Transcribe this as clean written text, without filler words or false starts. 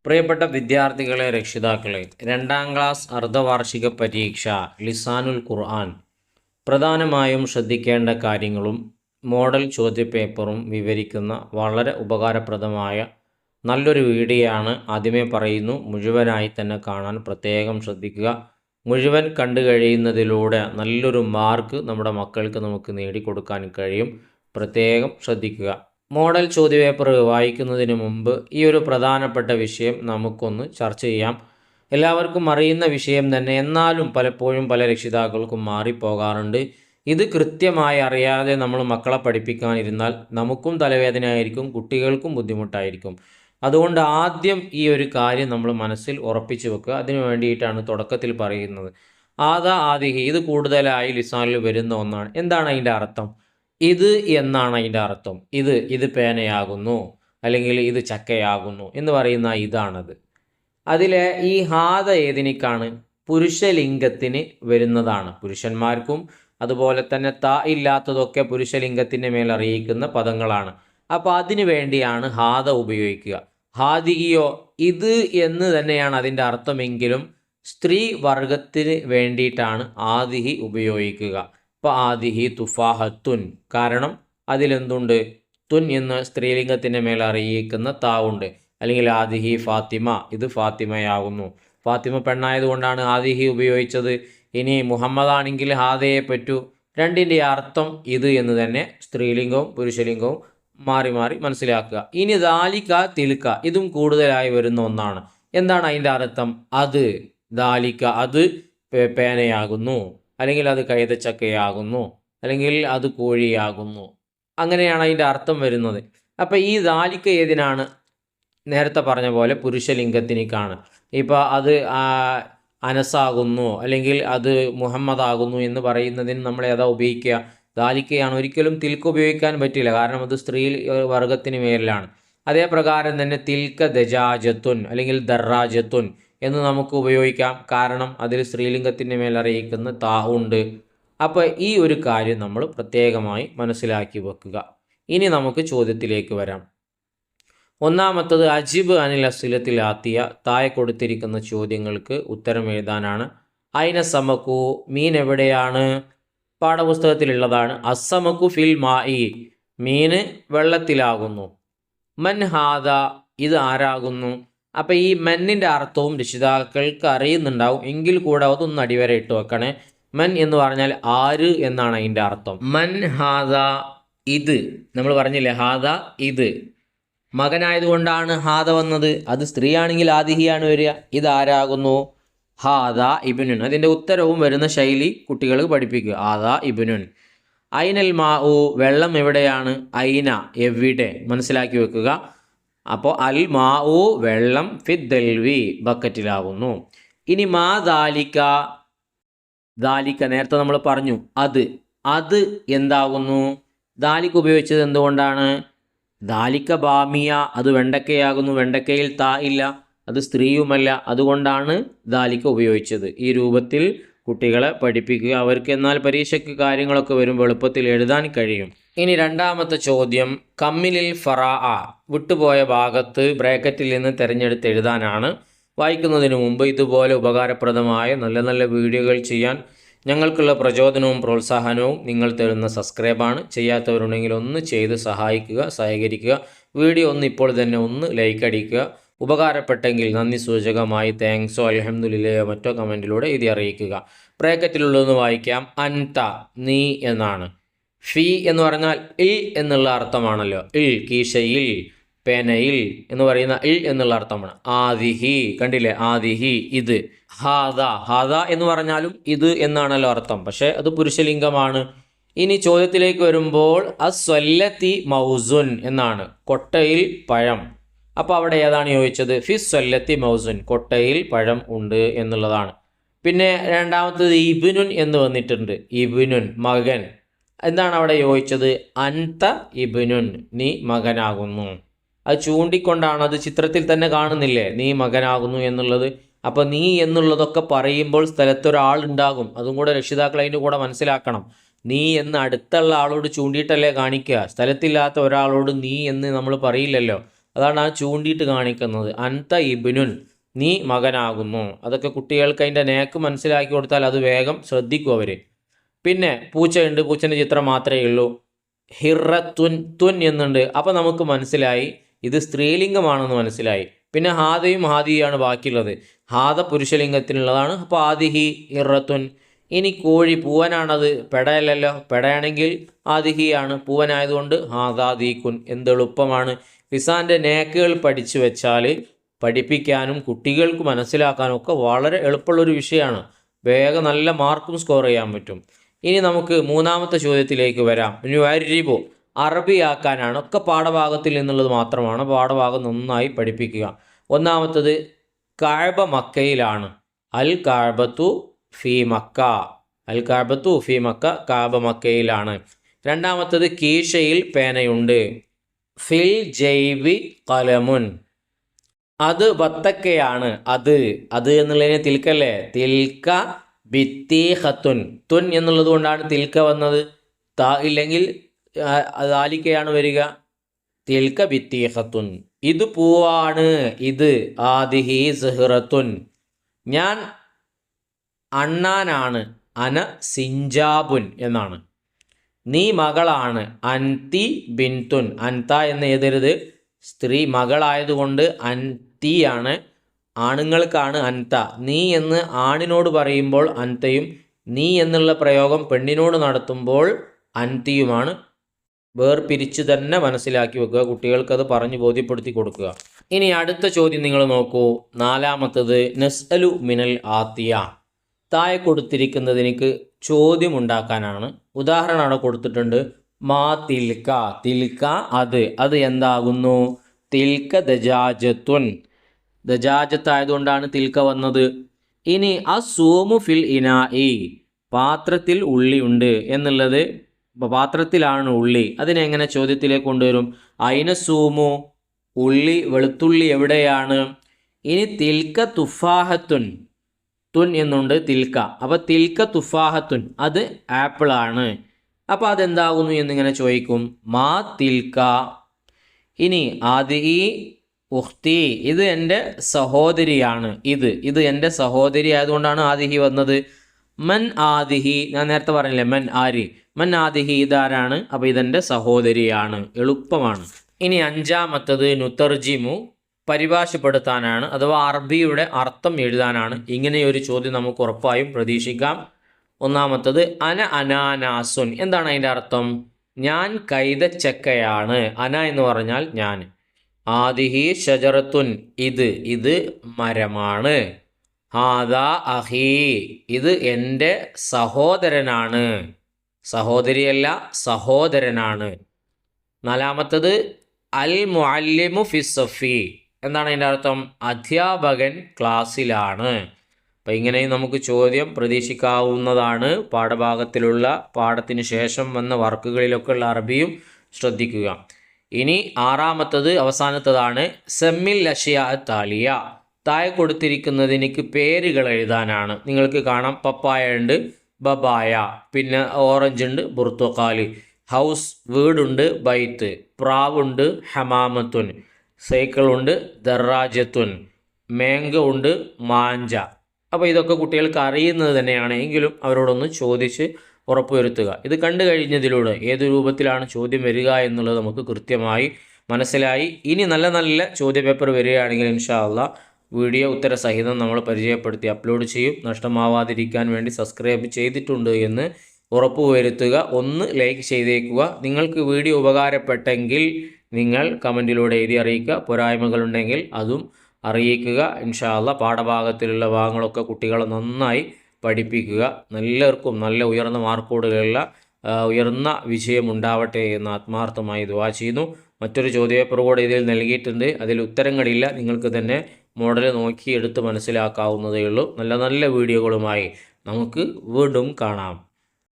പ്രിയപ്പെട്ട വിദ്യാർത്ഥികളെ, രക്ഷിതാക്കളെ, 2ാം ക്ലാസ് അർദ്ധവാർഷിക പരീക്ഷ ലിസാനുൽ ഖുർആൻ പ്രധാനമായും ശ്രദ്ധിക്കേണ്ട കാര്യങ്ങളും മോഡൽ ചോദ്യപേപ്പറും വിവരിക്കുന്ന വളരെ ഉപകാരപ്രദമായ നല്ലൊരു വീഡിയോ ആണ്. ആദ്യമേ പറയുന്നു, മുഴുവനായി തന്നെ കാണാൻ പ്രത്യേകം ശ്രദ്ധിക്കുക. മുഴുവൻ കണ്ടു കഴിയുന്നതിലൂടെ നല്ലൊരു മാർക്ക് നമ്മുടെ മക്കൾക്ക് നമുക്ക് നേടിക്കൊടുക്കാൻ കഴിയും. പ്രത്യേകം ശ്രദ്ധിക്കുക. മോഡൽ ചോദ്യപേപ്പർ വായിക്കുന്നതിന് മുമ്പ് ഈ ഒരു പ്രധാനപ്പെട്ട വിഷയം നമുക്കൊന്ന് ചർച്ച ചെയ്യാം. എല്ലാവർക്കും അറിയുന്ന വിഷയം തന്നെ, എന്നാലും പലപ്പോഴും പല രക്ഷിതാക്കൾക്കും മാറിപ്പോകാറുണ്ട്. ഇത് കൃത്യമായി അറിയാതെ നമ്മൾ മക്കളെ പഠിപ്പിക്കാനിരുന്നാൽ നമുക്കും തലവേദനയായിരിക്കും, കുട്ടികൾക്കും ബുദ്ധിമുട്ടായിരിക്കും. അതുകൊണ്ട് ആദ്യം ഈ ഒരു കാര്യം നമ്മൾ മനസ്സിൽ ഉറപ്പിച്ചു വെക്കുക. അതിനു വേണ്ടിയിട്ടാണ് തുടക്കത്തിൽ പറയുന്നത്. ആദിഹി, ഇത് കൂടുതലായി ലിസാനിൽ വരുന്ന ഒന്നാണ്. എന്താണ് അതിൻ്റെ അർത്ഥം? ഇത് എന്നാണ് അതിൻ്റെ അർത്ഥം. ഇത് പേനയാകുന്നു, അല്ലെങ്കിൽ ഇത് ചക്കയാകുന്നു എന്ന് പറയുന്ന ഇതാണത്. അതിലെ ഈ ഹാദ ഏതിനിക്കാണ്? പുരുഷലിംഗത്തിന് വരുന്നതാണ്. പുരുഷന്മാർക്കും അതുപോലെ തന്നെ ഇല്ലാത്തതൊക്കെ പുരുഷലിംഗത്തിൻ്റെ മേൽ അറിയിക്കുന്ന പദങ്ങളാണ്. അപ്പോൾ അതിനു വേണ്ടിയാണ് ഹാദ ഉപയോഗിക്കുക. ഹാദിഹിയോ, ഇത് എന്ന് തന്നെയാണ് അതിൻ്റെ അർത്ഥമെങ്കിലും സ്ത്രീ വർഗത്തിന് വേണ്ടിയിട്ടാണ് ആദിഹി ഉപയോഗിക്കുക. അപ്പോൾ ആദിഹി തുഫാഹത്തുൻ, കാരണം അതിലെന്തുണ്ട്? തുൻ എന്ന് സ്ത്രീലിംഗത്തിൻ്റെ മേൽ അറിയിക്കുന്ന താവുണ്ട്. അല്ലെങ്കിൽ ആദിഹി ഫാത്തിമ, ഇത് ഫാത്തിമയാകുന്നു. ഫാത്തിമ പെണ്ണായതുകൊണ്ടാണ് ആദിഹി ഉപയോഗിച്ചത്. ഇനി മുഹമ്മദ് ആണെങ്കിൽ ഹാദയെ പറ്റൂ. രണ്ടിൻ്റെ അർത്ഥം ഇത് എന്ന് തന്നെ, സ്ത്രീലിംഗവും പുരുഷലിംഗവും മാറി മാറി മനസ്സിലാക്കുക. ഇനി ദാലിക തിൽക്ക, ഇതും കൂടുതലായി വരുന്ന ഒന്നാണ്. എന്താണ് അതിൻ്റെ അർത്ഥം? അത് ദാലിക, അത് പേനയാകുന്നു, അല്ലെങ്കിൽ അത് കൈതച്ചക്കയാകുന്നു, അല്ലെങ്കിൽ അത് കോഴിയാകുന്നു. അങ്ങനെയാണ് അതിൻ്റെ അർത്ഥം വരുന്നത്. അപ്പോൾ ഈ ദാലിക ഏതിനാണ്? നേരത്തെ പറഞ്ഞ പോലെ പുരുഷലിംഗത്തിനേക്കാണ്. ഇപ്പോൾ അത് അനസാകുന്നു, അല്ലെങ്കിൽ അത് മുഹമ്മദാകുന്നു എന്ന് പറയുന്നതിന് നമ്മൾ ഏതാ ഉപയോഗിക്കുക? ദാലിക്കയാണ്. ഒരിക്കലും തിൽക്ക ഉപയോഗിക്കാൻ പറ്റില്ല, കാരണം അത് സ്ത്രീ വർഗത്തിന് മേലിലാണ്. അതേ പ്രകാരം തന്നെ തിൽക്ക ദജാജത്തുൻ അല്ലെങ്കിൽ ദറാജത്തുൻ എന്ന് നമുക്ക് ഉപയോഗിക്കാം, കാരണം അതിൽ സ്ത്രീലിംഗത്തിൻ്റെ മേൽ അറിയിക്കുന്ന താഹുണ്ട്. അപ്പോൾ ഈ ഒരു കാര്യം നമ്മൾ പ്രത്യേകമായി മനസ്സിലാക്കി വെക്കുക. ഇനി നമുക്ക് ചോദ്യത്തിലേക്ക് വരാം. ഒന്നാമത്തത് അജിബ് അനിൽ അസിലത്തിലാത്തിയ, താഴെ കൊടുത്തിരിക്കുന്ന ചോദ്യങ്ങൾക്ക് ഉത്തരം എഴുതാനാണ്. അയിന സമക്കു, മീൻ എവിടെയാണ്? പാഠപുസ്തകത്തിലുള്ളതാണ്. അസമക്കു ഫിൽ മായി, മീന് വെള്ളത്തിലാകുന്നു. മൻ ഹാദ, ഇത് ആരാകുന്നു? അപ്പോൾ ഈ മന്നിൻ്റെ അർത്ഥവും രക്ഷിതാക്കൾക്ക് അറിയുന്നുണ്ടാവും, എങ്കിൽ കൂടെ അതൊന്ന് അടിവര ഇട്ട് വെക്കണേ. മൻ എന്ന് പറഞ്ഞാൽ ആര് എന്നാണ് അതിൻ്റെ അർത്ഥം. മൻ ഹാദ, ഇത് നമ്മൾ പറഞ്ഞില്ലേ, ഹാദ ഇത്. മകനായതുകൊണ്ടാണ് ഹാദ വന്നത്. അത് സ്ത്രീ ആണെങ്കിൽ ആദിഹിയാണ് വരിക. ഇതാരാകുന്നു? ഹാദ ഇബ്നുൻ. അതിൻ്റെ ഉത്തരവും വരുന്ന ശൈലി കുട്ടികൾക്ക് പഠിപ്പിക്കുക. ഹാദ ഇബ്നുൻ. ഐനൽ മാഉ, വെള്ളം എവിടെയാണ്? ഐന, എവിടെ, മനസ്സിലാക്കി വെക്കുക. അപ്പോൾ അൽ മാഉ, വെള്ളം, ഫിദ്ദൽവി, ബക്കറ്റിലാകുന്നു. ഇനി മാ ദാലിക, ദാലിക നേരത്തെ നമ്മൾ പറഞ്ഞു, അത് എന്താകുന്നു? ദാലിക ഉപയോഗിച്ചത് എന്തുകൊണ്ടാണ്? ദാലിക ബാമിയ, അത് വെണ്ടക്കയാകുന്നു. വെണ്ടക്കയിൽ ഇല്ല, അത് സ്ത്രീയുമല്ല, അതുകൊണ്ടാണ് ദാലിക ഉപയോഗിച്ചത്. ഈ രൂപത്തിൽ കുട്ടികളെ പഠിപ്പിക്കുക. അവർക്ക് എന്നാൽ പരീക്ഷയ്ക്ക് കാര്യങ്ങളൊക്കെ വരുമ്പോൾ എളുപ്പത്തിൽ എഴുതാൻ കഴിയും. ഇനി രണ്ടാമത്തെ ചോദ്യം, കമ്മിലിൽ ഫറാ, വിട്ടുപോയ ഭാഗത്ത് ബ്രാക്കറ്റിൽ നിന്ന് തിരഞ്ഞെടുത്ത് എഴുതാനാണ്. വായിക്കുന്നതിന് മുമ്പ് ഇതുപോലെ ഉപകാരപ്രദമായ നല്ല നല്ല വീഡിയോകൾ ചെയ്യാൻ ഞങ്ങൾക്കുള്ള പ്രചോദനവും പ്രോത്സാഹനവും നിങ്ങൾ തരുന്ന സബ്സ്ക്രൈബാണ്. ചെയ്യാത്തവരുണ്ടെങ്കിൽ ഒന്ന് ചെയ്ത് സഹായിക്കുക, സഹകരിക്കുക. വീഡിയോ ഒന്ന് ഇപ്പോൾ തന്നെ ഒന്ന് ലൈക്ക് അടിക്കുക. ഉപകാരപ്പെട്ടെങ്കിൽ നന്ദി സൂചകമായി താങ്ക്സോ അൽഹംദുലില്ലയോ മറ്റോ കമൻറ്റിലൂടെ ഇത് അറിയിക്കുക. ബ്രാക്കറ്റിലുള്ളതെന്ന് വായിക്കാം. അൻത, നീ എന്നാണ്. ഫി എന്ന് പറഞ്ഞാൽ ഇൽ എന്നുള്ള അർത്ഥമാണല്ലോ. ഇൽ, കീശയിൽ, പേനയിൽ എന്ന് പറയുന്ന ഇൽ എന്നുള്ള അർത്ഥമാണ്. ആദിഹി, കണ്ടില്ലേ, ആദിഹി ഇത്. ഹാദ എന്ന് പറഞ്ഞാലും ഇത് എന്നാണല്ലോ അർത്ഥം, പക്ഷേ അത് പുരുഷലിംഗമാണ്. ഇനി ചോദ്യത്തിലേക്ക് വരുമ്പോൾ അസ്വല്ലത്തി മൗസുൻ എന്നാണ്, കൊട്ടയിൽ പഴം. അപ്പോൾ അവിടെ ഏതാണ് ചോദിച്ചത്? ഫിസ്വല്ലത്തി മൗസുൻ, കൊട്ടയിൽ പഴം ഉണ്ട് എന്നുള്ളതാണ്. പിന്നെ രണ്ടാമത്തത് ഇബ്നുൻ എന്ന് വന്നിട്ടുണ്ട്. ഇബ്നുൻ, മകൻ. എന്താണ് അവിടെ ചോദിച്ചത്? അൻത ഇബ്നുൻ, നീ മകനാകുന്നു. അത് ചൂണ്ടിക്കൊണ്ടാണ്, അത് ചിത്രത്തിൽ തന്നെ കാണുന്നില്ലേ, നീ മകനാകുന്നു എന്നുള്ളത്. അപ്പോൾ നീ എന്നുള്ളതൊക്കെ പറയുമ്പോൾ സ്ഥലത്തൊരാളുണ്ടാകും, അതും കൂടെ രക്ഷിതാക്കൾ അതിൻ്റെ കൂടെ മനസ്സിലാക്കണം. നീ എന്ന് അടുത്തുള്ള ആളോട് ചൂണ്ടിയിട്ടല്ലേ കാണിക്കുക. സ്ഥലത്തില്ലാത്ത ഒരാളോട് നീ എന്ന് നമ്മൾ പറയില്ലല്ലോ. അതാണ് ആ ചൂണ്ടിയിട്ട് കാണിക്കുന്നത്. അൻത ഇബ്നുൻ, നീ മകനാകുന്നു. അതൊക്കെ കുട്ടികൾക്ക് അതിൻ്റെ നേക്ക് മനസ്സിലാക്കി കൊടുത്താൽ അത് വേഗം ശ്രദ്ധിക്കും അവർ. പിന്നെ പൂച്ചയുണ്ട്, പൂച്ചൻ്റെ ചിത്രം മാത്രമേ ഉള്ളൂ. ഹിറത്തുൻ, തുൻ എന്നുണ്ട്. അപ്പോൾ നമുക്ക് മനസ്സിലായി ഇത് സ്ത്രീലിംഗമാണെന്ന് മനസ്സിലായി. പിന്നെ ഹാദയും ഹാദിയാണ് ബാക്കിയുള്ളത്. ഹാദ പുരുഷലിംഗത്തിനുള്ളതാണ്. അപ്പോൾ ആദിഹി ഹിറത്തുൻ. ഇനി കോഴി പൂവനാണത്, പെടയല്ലല്ലോ. പെടയാണെങ്കിൽ ആദിഹിയാണ്, പൂവനായതുകൊണ്ട് ഹാദാദീക്കുൻ. എന്തെളുപ്പമാണ്. ലിസാൻ്റെ നേക്കുകൾ പഠിച്ചു വെച്ചാൽ പഠിപ്പിക്കാനും കുട്ടികൾക്ക് മനസ്സിലാക്കാനും ഒക്കെ വളരെ എളുപ്പമുള്ളൊരു വിഷയമാണ്. വേഗം നല്ല മാർക്കും സ്കോർ ചെയ്യാൻ പറ്റും. ഇനി നമുക്ക് മൂന്നാമത്തെ ചോദ്യത്തിലേക്ക് വരാം. ഇനി വരിബോ, അറബിയാക്കാനാണ്. ഒക്കെ പാഠഭാഗത്തിൽ നിന്നുള്ളത് മാത്രമാണ്. പാഠഭാഗം നന്നായി പഠിപ്പിക്കുക. ഒന്നാമത്തത് കഅബ മക്കയിലാണ്. അൽ കഅബത്തു ഫി മക്ക. അൽ കഅബത്തു ഫി മക്ക, കഅബ മക്കയിലാണ്. രണ്ടാമത്തത് കീശയിൽ പേനയുണ്ട്. ഫിൽ ജൈബി കലമുൻ, അത് ബത്തക്കയാണ്. അത് എന്നുള്ളതിനെ തിൽക്കല്ലേ, തിൽക്ക ബിത്തീഹത്തുൻ. തുൻ എന്നുള്ളത് കൊണ്ടാണ് തിൽക്ക വന്നത്. ത ഇല്ലെങ്കിൽ ദാലിക്കയാണ് വരിക. തിൽക്ക ബിത്തീഹത്തുൻ, ഇത് പൂവാണ്. ഇത് ആദിഹി സഹ്റത്തുൻ, ഞാൻ അണ്ണാനാണ്. അന സിഞ്ചാബുൻ എന്നാണ്. നീ മകളാണ്. അൻതി ബിൻതുൻ, അൻത എന്ന് എഴുതരുത്. സ്ത്രീ മകളായതുകൊണ്ട് അൻതിയാണ്. ആണുങ്ങൾക്കാണ് അൻത. നീ എന്ന് ആണിനോട് പറയുമ്പോൾ അൻതയും, നീ എന്നുള്ള പ്രയോഗം പെണ്ണിനോട് നടത്തുമ്പോൾ അൻതിയുമാണ്. വേർപിരിച്ച് തന്നെ മനസ്സിലാക്കി വെക്കുക. കുട്ടികൾക്കത് പറഞ്ഞ് ബോധ്യപ്പെടുത്തി കൊടുക്കുക. ഇനി അടുത്ത ചോദ്യം നിങ്ങൾ നോക്കൂ. നാലാമത്തത് നസ്അലു മിനൽ ആത്തിയ. താഴെ കൊടുത്തിരിക്കുന്നതിനിക്ക് ചോദ്യം ഉണ്ടാക്കാനാണ്. ഉദാഹരണം അവിടെ കൊടുത്തിട്ടുണ്ട്. മാ തിൽക്ക, തിൽക്ക അത് എന്താകുന്നു? തിൽക്ക ദജാജത്തുൻ, ദജാജത്തായതുകൊണ്ടാണ് തിൽക്ക വന്നത്. ഇനി അസൂമു ഫിൽ ഇനാഇ, പാത്രത്തിൽ ഉള്ളിയുണ്ട് എന്നുള്ളത്, പാത്രത്തിലാണ് ഉള്ളി. അതിനെങ്ങനെ ചോദ്യത്തിലേക്ക് കൊണ്ടുവരും? അയിന സൂമു, ഉള്ളി വെളുത്തുള്ളി എവിടെയാണ്? ഇനി തിൽക്ക തുഫാഹത്തുൻ, തുൻ എന്നുണ്ട് തിൽക്ക. അപ്പോൾ തിൽക്ക തുഫാഹത്തുൻ, അത് ആപ്പിളാണ്. അപ്പോൾ അതെന്താകുന്നു എന്നിങ്ങനെ ചോദിക്കും. മാ തിൽക്ക. ഇനി ആദിഹി ഉഖ്തി, ഇത് എൻ്റെ സഹോദരിയാണ്. ഇത് എൻ്റെ സഹോദരി ആയതുകൊണ്ടാണ് ആദിഹി വന്നത്. മൻ ആദിഹി, ഞാൻ നേരത്തെ പറഞ്ഞില്ലേ മൻ ആരി, മൻ ആദിഹി ഇതാരാണ്? അപ്പോൾ ഇതെൻ്റെ സഹോദരിയാണ്. എളുപ്പമാണ്. ഇനി അഞ്ചാമത്തത് നുതർജിമു, പരിഭാഷപ്പെടുത്താനാണ്, അഥവാ അറബിയുടെ അർത്ഥം എഴുതാനാണ്. ഇങ്ങനെയൊരു ചോദ്യം നമുക്ക് ഉറപ്പായും പ്രതീക്ഷിക്കാം. ഒന്നാമത്തത് അന അനാനാസുൻ, എന്താണ് അതിൻ്റെ അർത്ഥം? ഞാൻ കൈതച്ചക്കയാണ്. അന എന്ന് പറഞ്ഞാൽ ഞാൻ. ആദിഹി ഷജറത്തുൻ, ഇത് മരമാണ്. ഹാദാ അഹി, ഇത് എൻ്റെ സഹോദരനാണ്. സഹോദരിയല്ല, സഹോദരനാണ്. നാലാമത്തത് അൽ മുഅല്ലിമു ഫിസ്സഫി, എന്താണ് അതിൻ്റെ അർത്ഥം? അധ്യാപകൻ ക്ലാസ്സിലാണ്. അപ്പം ഇങ്ങനെയും നമുക്ക് ചോദ്യം പ്രതീക്ഷിക്കാവുന്നതാണ്. പാഠഭാഗത്തിലുള്ള പാഠത്തിന് ശേഷം വന്ന വർക്കുകളിലൊക്കെ ഉള്ള അറബിയും ശ്രദ്ധിക്കുക. ഇനി ആറാമത്തത് അവസാനത്തതാണ് സെമ്മിൽ അഷിയ താലിയ. താഴെ കൊടുത്തിരിക്കുന്നതിനിക്ക് പേരുകൾ എഴുതാനാണ്. നിങ്ങൾക്ക് കാണാം, പപ്പായ ഉണ്ട്, ബബായ, പിന്നെ ഓറഞ്ച് ഉണ്ട്, ബുർത്തുക്കാലി, ഹൗസ് വീടുണ്ട്, ബൈത്ത്, പ്രാവുണ്ട്, ഹമാമത്തുൻ, സൈക്കിളുണ്ട്, ദറാജത്തുൻ, മാംഗോ ഉണ്ട്, മാഞ്ച. അപ്പോൾ ഇതൊക്കെ കുട്ടികൾക്ക് അറിയുന്നത് തന്നെയാണ്. എങ്കിലും അവരോടൊന്ന് ചോദിച്ച് ഉറപ്പുവരുത്തുക. ഇത് കണ്ടു കഴിഞ്ഞതിലൂടെ ഏത് രൂപത്തിലാണ് ചോദ്യം വരിക എന്നുള്ളത് നമുക്ക് കൃത്യമായി മനസ്സിലായി. ഇനി നല്ല നല്ല ചോദ്യപേപ്പർ വരികയാണെങ്കിൽ ഇൻഷാ അല്ലാഹ് വീഡിയോ ഉത്തരസഹിതം നമ്മൾ പരിചയപ്പെടുത്തി അപ്ലോഡ് ചെയ്യും. നഷ്ടമാവാതിരിക്കാൻ വേണ്ടി സബ്സ്ക്രൈബ് ചെയ്തിട്ടുണ്ട് എന്ന് ഉറപ്പുവരുത്തുക. ഒന്ന് ലൈക്ക് ചെയ്തേക്കുക. നിങ്ങൾക്ക് വീഡിയോ ഉപകാരപ്പെട്ടെങ്കിൽ നിങ്ങൾ കമൻറ്റിലൂടെ എഴുതി അറിയിക്കുക. പോരായ്മകളുണ്ടെങ്കിൽ അതും അറിയിക്കുക. ഇൻഷാ അല്ലാഹ് പാഠഭാഗത്തിലുള്ള ഭാഗങ്ങളൊക്കെ കുട്ടികളെ നന്നായി പഠിപ്പിക്കുക. എല്ലാവർക്കും നല്ല ഉയർന്ന മാർക്കോടുകളുള്ള ഉയർന്ന വിജയമുണ്ടാവട്ടെ എന്ന് ആത്മാർത്ഥമായി ദുആ ചെയ്യുന്നു. മറ്റൊരു ചോദ്യപേപ്പർ കൂടെ ഇതിൽ നൽകിയിട്ടുണ്ട്. അതിൽ ഉത്തരങ്ങളില്ല. നിങ്ങൾക്ക് തന്നെ മോഡൽ നോക്കി എടുത്ത് മനസ്സിലാക്കാവുന്നതേ ഉള്ളൂ. നല്ല നല്ല വീഡിയോകളുമായി നമുക്ക് വീണ്ടും കാണാം.